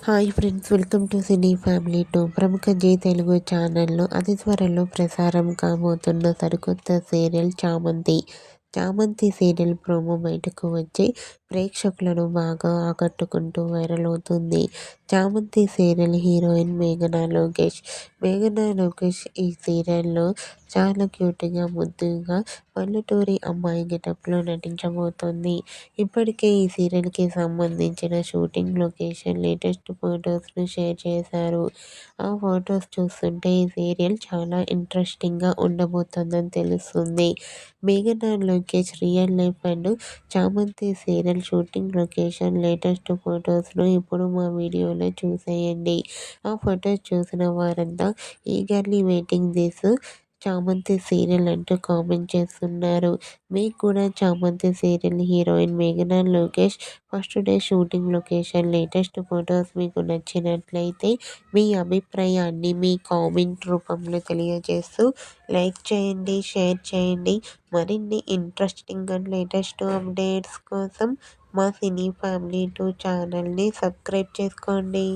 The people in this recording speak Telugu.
Hi friends, welcome to cine family two. ప్రముఖ జీ తెలుగు ఛానల్లో అతి త్వరలో ప్రసారం కాబోతున్న సరికొత్త సీరియల్ చామంతి. చామంతి సీరియల్ ప్రోమో బయటకు వచ్చి ప్రేక్షకులను బాగా ఆకట్టుకుంటూ వైరల్ అవుతుంది. చామంతి సీరియల్ హీరోయిన్ మేఘనా లోకేష్. మేఘనా లోకేష్ ఈ సీరియల్లో చాలా క్యూట్గా, ముద్దుగా పల్లెటూరి అమ్మాయి గెటప్లో నటించబోతోంది. ఇప్పటికే ఈ సీరియల్కి సంబంధించిన షూటింగ్ లొకేషన్ లేటెస్ట్ ఫొటోస్ను షేర్ చేశారు. ఆ ఫొటోస్ చూస్తుంటే ఈ సీరియల్ చాలా ఇంట్రెస్టింగ్గా ఉండబోతోందని తెలుస్తుంది. మేఘనా లోకేష్ రియల్ లైఫ్ అండ్ చామంతి సీరియల్ షూటింగ్ లొకేషన్ లేటెస్ట్ ఫొటోస్ను ఇప్పుడు మా వీడియోలో చూసేయండి. ఆ ఫొటోస్ చూసిన వారంతా ఈగర్లీ వెయిటింగ్ దిస్ చామంతి సీరియల్ అంటూ కామెంట్ చేస్తున్నారు. మీకు కూడా చామంతి సీరియల్ హీరోయిన్ మేఘనా Lokesh first day shooting location latest photos మీకు నచ్చినట్లయితే మీ అభిప్రాయాన్ని మీ కామెంట్ రూపంలో తెలియజేస్తూ లైక్ చేయండి, షేర్ చేయండి. మరిన్ని ఇంట్రెస్టింగ్ అండ్ లేటెస్ట్ అప్డేట్స్ కోసం మా సినీ ఫ్యామిలీ టూ ఛానల్ని సబ్స్క్రైబ్ చేసుకోండి.